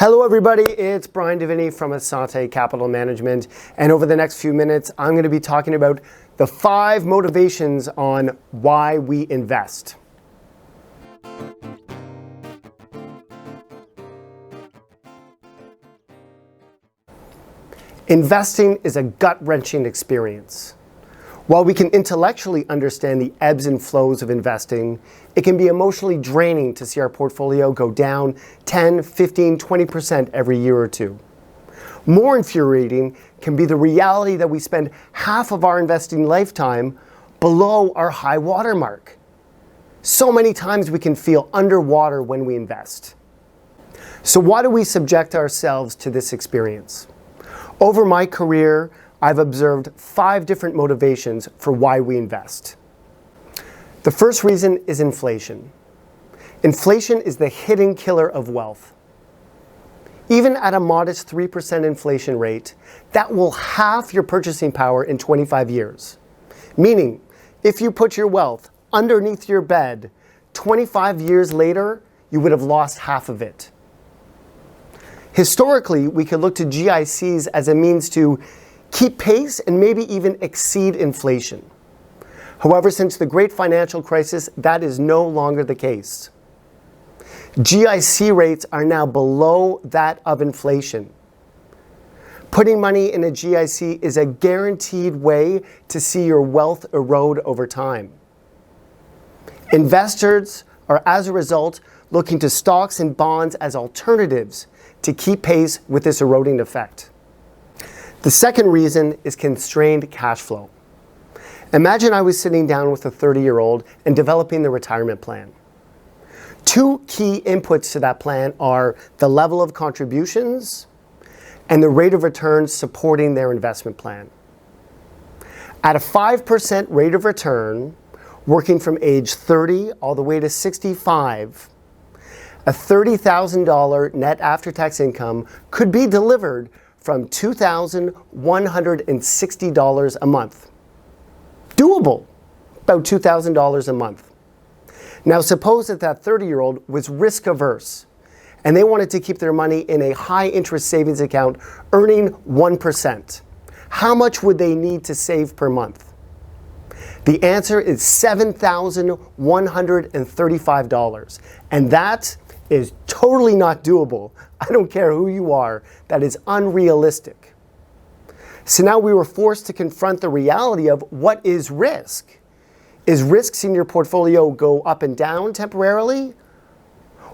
Hello everybody, it's Bryan from Asante Capital Management, and over the next few minutes I'm going to be talking about the 5 motivations on why we invest. Investing is a gut-wrenching experience. While we can intellectually understand the ebbs and flows of investing, it can be emotionally draining to see our portfolio go down 10, 15, 20% every year or two. More infuriating can be the reality that we spend half of our investing lifetime below our high water mark. So many times we can feel underwater when we invest. So why do we subject ourselves to this experience? Over my career, I've observed 5 different motivations for why we invest. The first reason is inflation. Inflation is the hidden killer of wealth. Even at a modest 3% inflation rate, that will halve your purchasing power in 25 years. Meaning, if you put your wealth underneath your bed, 25 years later, you would have lost half of it. Historically, we could look to GICs as a means to keep pace and maybe even exceed inflation. However, since the great financial crisis, that is no longer the case. GIC rates are now below that of inflation. Putting money in a GIC is a guaranteed way to see your wealth erode over time. Investors are, as a result, looking to stocks and bonds as alternatives to keep pace with this eroding effect. The second reason is constrained cash flow. Imagine I was sitting down with a 30-year-old and developing the retirement plan. 2 key inputs to that plan are the level of contributions and the rate of return supporting their investment plan. At a 5% rate of return, working from age 30 all the way to 65, a $30,000 net after-tax income could be delivered from $2,160 a month. Doable, about $2,000 a month. Now suppose that 30-year-old was risk averse and they wanted to keep their money in a high interest savings account earning 1%. How much would they need to save per month? The answer is $7,135, and that is totally not doable. I don't care who you are, that is unrealistic. So now we were forced to confront the reality of what is risk. Is risk seeing your portfolio go up and down temporarily?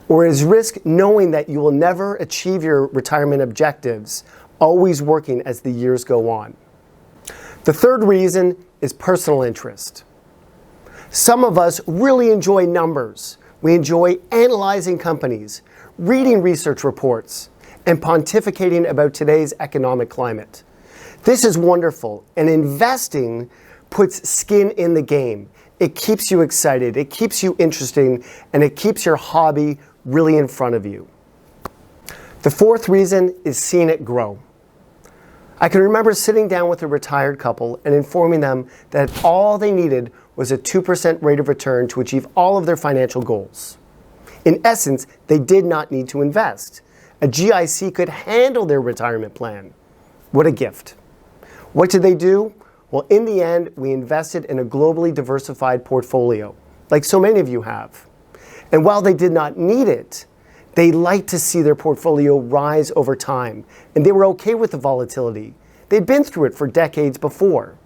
Or is risk knowing that you will never achieve your retirement objectives, always working as the years go on? The third reason is personal interest. Some of us really enjoy numbers. We enjoy analyzing companies, reading research reports, and pontificating about today's economic climate. This is wonderful, and investing puts skin in the game. It keeps you excited, it keeps you interesting, and it keeps your hobby really in front of you. The fourth reason is seeing it grow. I can remember sitting down with a retired couple and informing them that all they needed was a 2% rate of return to achieve all of their financial goals. In essence, they did not need to invest. A GIC could handle their retirement plan. What a gift. What did they do? Well, in the end, we invested in a globally diversified portfolio, like so many of you have. And while they did not need it, they liked to see their portfolio rise over time, and they were okay with the volatility. They'd been through it for decades before.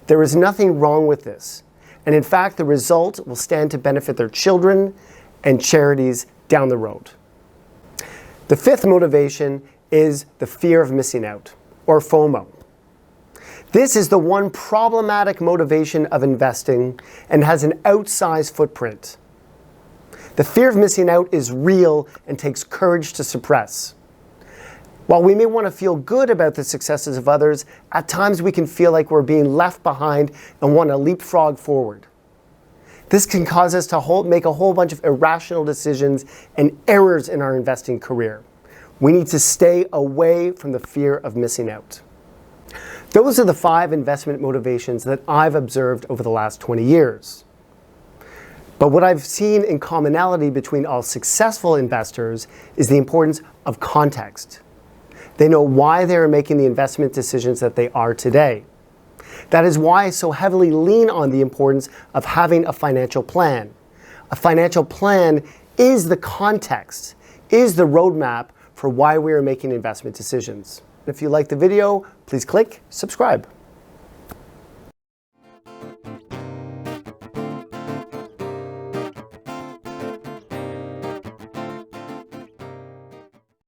There is nothing wrong with this. And in fact, the result will stand to benefit their children and charities down the road. The fifth motivation is the fear of missing out, or FOMO. This is the one problematic motivation of investing and has an outsized footprint. The fear of missing out is real and takes courage to suppress. While we may want to feel good about the successes of others, at times we can feel like we're being left behind and want to leapfrog forward. This can cause us to make a whole bunch of irrational decisions and errors in our investing career. We need to stay away from the fear of missing out. Those are the 5 investment motivations that I've observed over the last 20 years. But what I've seen in commonality between all successful investors is the importance of context. They know why they are making the investment decisions that they are today. That is why I so heavily lean on the importance of having a financial plan. A financial plan is the context, is the roadmap for why we are making investment decisions. If you like the video, please click subscribe.